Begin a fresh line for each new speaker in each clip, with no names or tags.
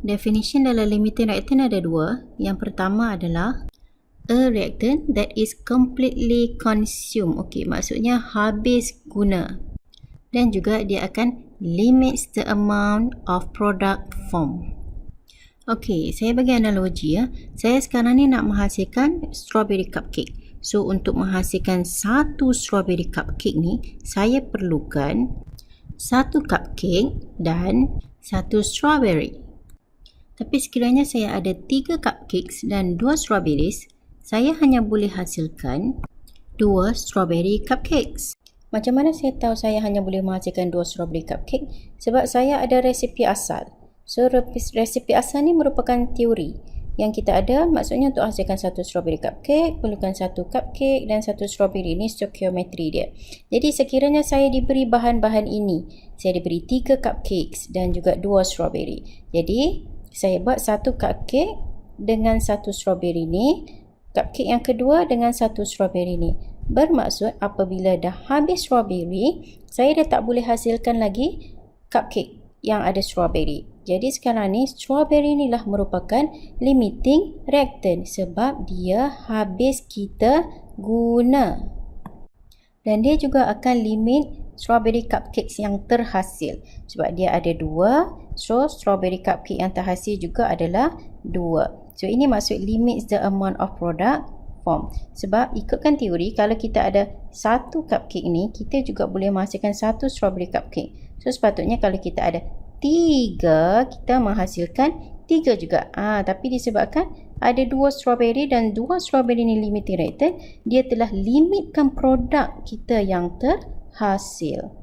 Definition dalam limiting reactant ada dua. Yang pertama adalah a reactant that is completely consumed. Okey, maksudnya habis guna. Dan juga dia akan limits the amount of product formed. Okey, saya bagi analogi ya. Saya sekarang ni nak menghasilkan strawberry cupcake. So, untuk menghasilkan satu strawberry cupcake ni, saya perlukan satu cupcake dan satu strawberry. Tapi sekiranya saya ada 3 cupcakes dan 2 strawberries, saya hanya boleh hasilkan 2 strawberry cupcakes. Macam mana saya tahu saya hanya boleh menghasilkan 2 strawberry cupcake? Sebab saya ada resipi asal. So, resipi asal ni merupakan teori yang kita ada. Maksudnya untuk hasilkan satu strawberry cupcake, perlukan satu cupcake dan satu strawberry. Ini stoichiometry dia. Jadi sekiranya saya diberi bahan-bahan ini, saya diberi 3 cupcakes dan juga 2 strawberry. Jadi saya buat satu cupcake dengan satu strawberry ni, cupcake yang kedua dengan satu strawberry ni. Bermaksud apabila dah habis strawberry, saya dah tak boleh hasilkan lagi cupcake yang ada strawberry. Jadi sekarang ni strawberry ni lah merupakan limiting reactant sebab dia habis kita guna. Dan dia juga akan limit strawberry cupcakes yang terhasil sebab dia ada 2. So strawberry cupcake yang terhasil juga adalah 2. So ini maksud limits the amount of product formed. Sebab ikutkan teori, kalau kita ada satu cupcake ni, kita juga boleh menghasilkan satu strawberry cupcake. So sepatutnya kalau kita ada 3, kita menghasilkan 3 juga. Tapi disebabkan ada 2 strawberry dan 2 strawberry ni limiting reactant, dia telah limitkan produk kita yang terhasil.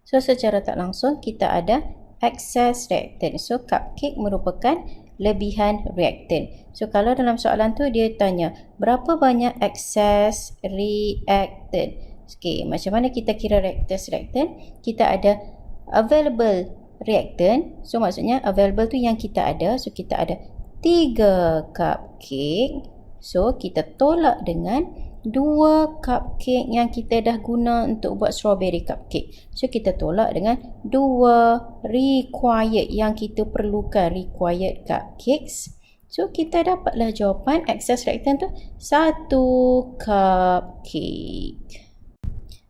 So secara tak langsung kita ada excess reactant. So cupcake merupakan lebihan reactant. So kalau dalam soalan tu dia tanya berapa banyak excess reactant. Okey, macam mana kita kira excess reactant? Kita ada available reactant. So maksudnya available tu yang kita ada. So kita ada 3 cupcake. So kita tolak dengan 2 cupcake yang kita dah guna untuk buat strawberry cupcake. So kita tolak dengan 2 required yang kita perlukan, required cupcakes. So kita dapatlah jawapan excess reactant tu 1 cupcake.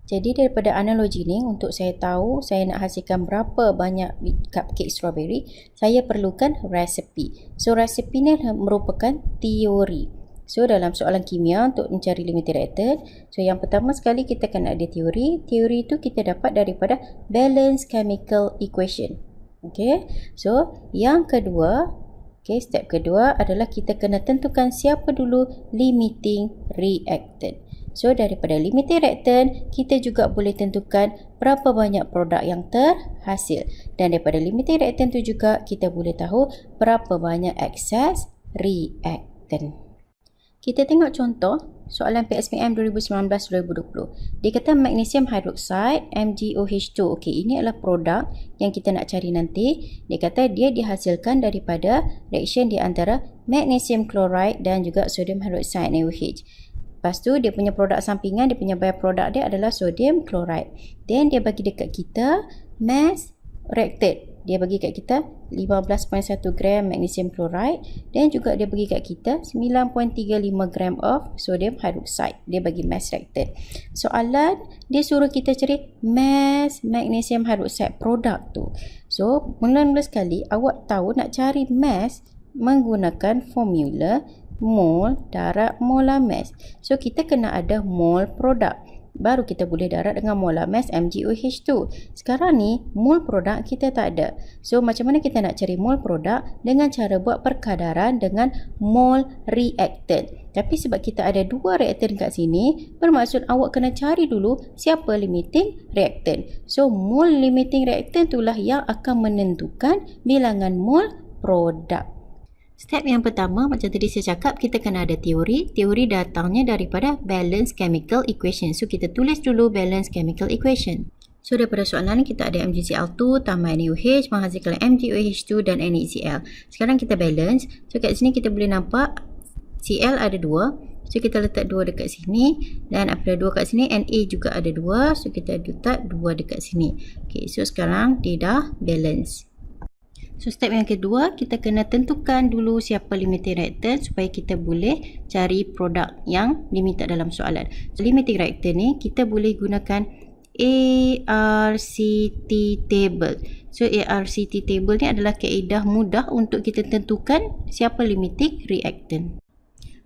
Jadi daripada analogi ni, untuk saya tahu saya nak hasilkan berapa banyak cupcake strawberry, saya perlukan resipi. So resipi ni merupakan teori. So dalam soalan kimia untuk mencari limiting reactant, so yang pertama sekali kita kena ada teori. Teori tu kita dapat daripada balance chemical equation. Okay, so yang kedua, step kedua adalah kita kena tentukan siapa dulu limiting reactant. So daripada limiting reactant, kita juga boleh tentukan berapa banyak produk yang terhasil. Dan daripada limiting reactant tu juga kita boleh tahu berapa banyak excess reactant. Kita tengok contoh soalan PSPM 2019-2020. Dia kata magnesium hydroxide MgOH2. Okey, ini adalah produk yang kita nak cari nanti. Dia kata dia dihasilkan daripada reaction di antara magnesium chloride dan juga sodium hydroxide NaOH. Lepas tu dia punya produk sampingan, dia punya byproduct dia adalah sodium chloride. Then dia bagi dekat kita mass reacted. Dia bagi kat kita 15.1 gram magnesium chloride dan juga dia bagi kat kita 9.35 gram of sodium hydroxide. Dia bagi mass reacted. Soalan dia suruh kita cari mass magnesium hydroxide produk tu. So mula-mula sekali awak tahu nak cari mass menggunakan formula mol darab molar mass. So kita kena ada mol produk, baru kita boleh darab dengan molar mass MgOH2. Sekarang ni mol produk kita tak ada. So macam mana kita nak cari mol produk? Dengan cara buat perkadaran dengan mol reactant. Tapi sebab kita ada 2 reactant kat sini, bermaksud awak kena cari dulu siapa limiting reactant. So mol limiting reactant itulah yang akan menentukan bilangan mol produk. Step yang pertama, macam tadi saya cakap, kita kena ada teori. Teori datangnya daripada balance chemical equation. So, kita tulis dulu balance chemical equation. So, daripada soalan ni kita ada MgCl2 tambah NaOH menghasilkan MgOH2 dan NaCl. Sekarang kita balance. So, kat sini kita boleh nampak Cl ada 2. So, kita letak 2 dekat sini. Dan apabila 2 kat sini, Na juga ada 2. So, kita letak 2 dekat sini. Okay, so sekarang dia dah balance. So step yang kedua, kita kena tentukan dulu siapa limiting reactant supaya kita boleh cari produk yang diminta dalam soalan. So limiting reactant ni kita boleh gunakan ARCT table. So ARCT table ni adalah kaedah mudah untuk kita tentukan siapa limiting reactant.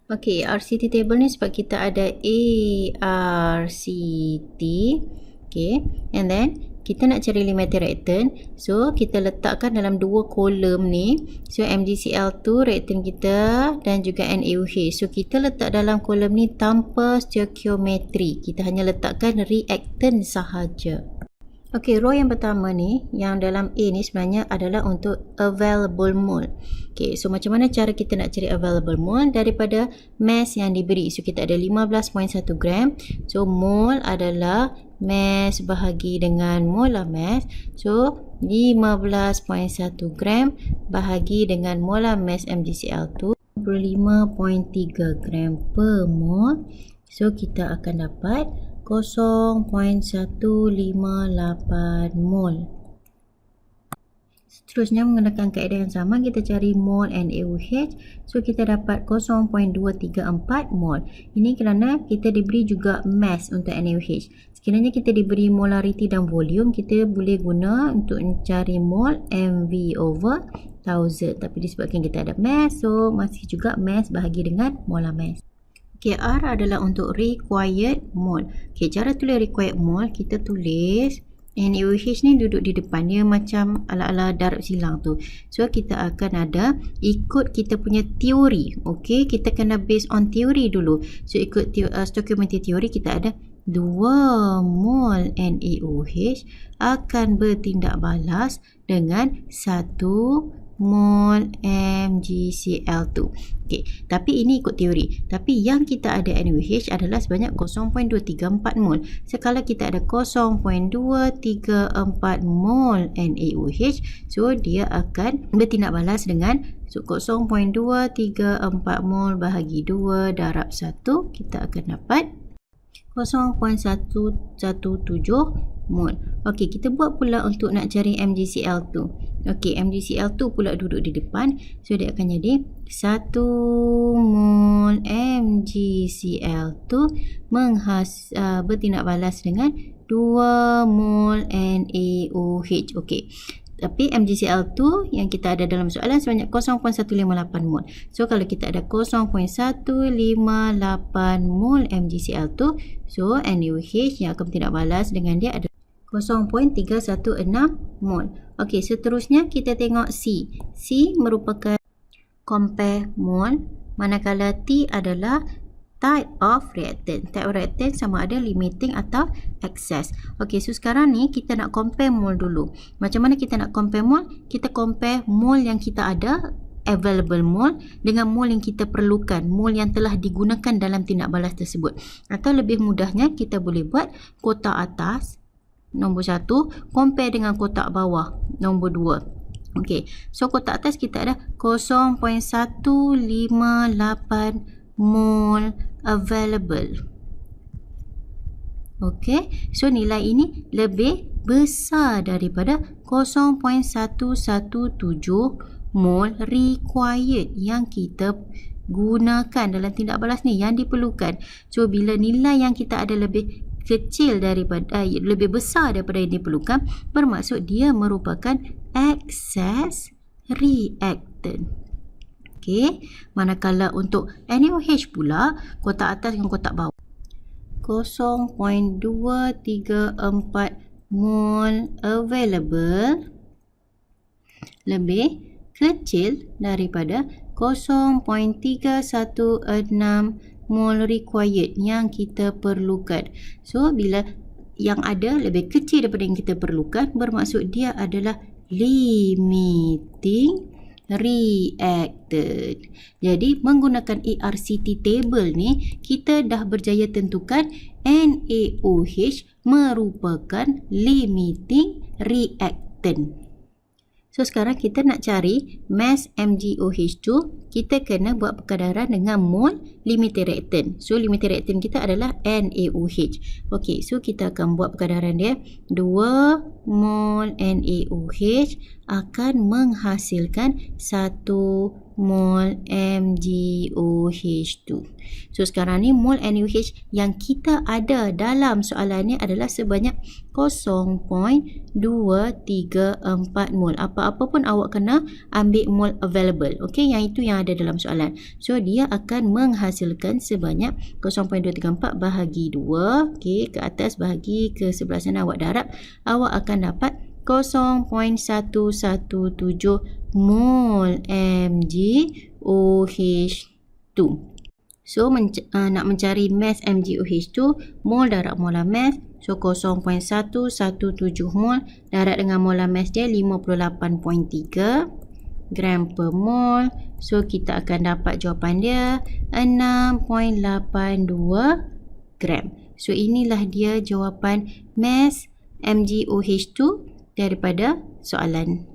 Okay, ARCT table ni sebab kita ada ARCT. Okay, and then kita nak cari limiting reactant, so kita letakkan dalam dua kolom ni. So MgCl2 reactant kita dan juga NaOH. So kita letak dalam kolom ni tanpa stoichiometry, kita hanya letakkan reactant sahaja. Okey, row yang pertama ni, yang dalam A ni sebenarnya adalah untuk available mole. Okey, so macam mana cara kita nak cari available mole? Daripada mass yang diberi. So kita ada 15.1 gram. So mole adalah mass bahagi dengan molar mass. So 15.1 gram bahagi dengan molar mass MgCl2 25.3 gram per mole. So kita akan dapat 0.158 mol. Seterusnya menggunakan kaedah yang sama, kita cari mol NaOH. So kita dapat 0.234 mol. Ini kerana kita diberi juga mass untuk NaOH. Sekiranya kita diberi molarity dan volume, kita boleh guna untuk mencari mol MV over 1000. Tapi disebabkan kita ada mass, so masih juga mass bahagi dengan molar mass. Okay, R adalah untuk required mole. Okay, cara tulis required mole, kita tulis NaOH ni duduk di depan dia macam ala-ala darab silang tu. So, kita akan ada ikut kita punya teori. Okay, kita kena based on teori dulu. So, ikut stoichiometry teori, kita ada 2 mol NaOH akan bertindak balas dengan 1 mol MgCl2. Okey, tapi ini ikut teori. Tapi yang kita ada NaOH adalah sebanyak 0.234 mol. Sekala kita ada 0.234 mol NaOH, so dia akan bertindak balas dengan 0.234 mol bahagi 2 darab 1, kita akan dapat 0.117 mol. Okey, kita buat pula untuk nak cari MgCl2. Okey, MgCl2 pula duduk di depan. So, dia akan jadi 1 mol MgCl2 bertindak balas dengan 2 mol NaOH. Okey. Tapi MgCl2 yang kita ada dalam soalan sebanyak 0.158 mol. So, kalau kita ada 0.158 mol MgCl2, so NaOH yang akan bertindak balas dengan dia adalah 0.316 mol. Okey, seterusnya kita tengok C. C merupakan compare mol, manakala T adalah type of reactant. Type of reactant sama ada limiting atau excess. Okey, so sekarang ni kita nak compare mol dulu. Macam mana kita nak compare mol? Kita compare mol yang kita ada, available mol, dengan mol yang kita perlukan, mol yang telah digunakan dalam tindak balas tersebut. Atau lebih mudahnya, kita boleh buat kotak atas nombor 1 compare dengan kotak bawah nombor 2. Okey, so kotak atas kita ada 0.158 mol available. Okey, so nilai ini lebih besar daripada 0.117 mol required yang kita gunakan dalam tindak balas ni, yang diperlukan. So bila nilai yang kita ada lebih kecil daripada lebih besar daripada yang diperlukan, bermaksud dia merupakan excess reactant. Okey, manakala untuk NaOH pula, kotak atas dengan kotak bawah 0.234 mol available lebih kecil daripada 0.316 mol required yang kita perlukan. So, bila yang ada lebih kecil daripada yang kita perlukan, bermaksud dia adalah limiting reactant. Jadi, menggunakan ARCT table ni, kita dah berjaya tentukan NaOH merupakan limiting reactant. So, sekarang kita nak cari mass MgOH2 kita kena buat perkadaran dengan mol limiting reactant. So limiting reactant kita adalah NaOH. Okey, so kita akan buat perkadaran dia. 2 mol NaOH akan menghasilkan 1 mol MgOH2. So sekarang ni mol NaOH yang kita ada dalam soalan ni adalah sebanyak 0.234 mol. Apa-apa pun awak kena ambil mol available. Okey, yang itu yang ada dalam soalan. So dia akan menghasilkan sebanyak 0.234 bahagi 2. Okey, ke atas bahagi ke sebelah sana awak darab, awak akan dapat 0.117 mol MgOH2. So nak mencari mass MgOH2, mol darab molar mass. So 0.117 mol darab dengan molar mass dia 58.3 gram per mol. So kita akan dapat jawapan dia 6.82 gram. So inilah dia jawapan mass MgOH2 daripada soalan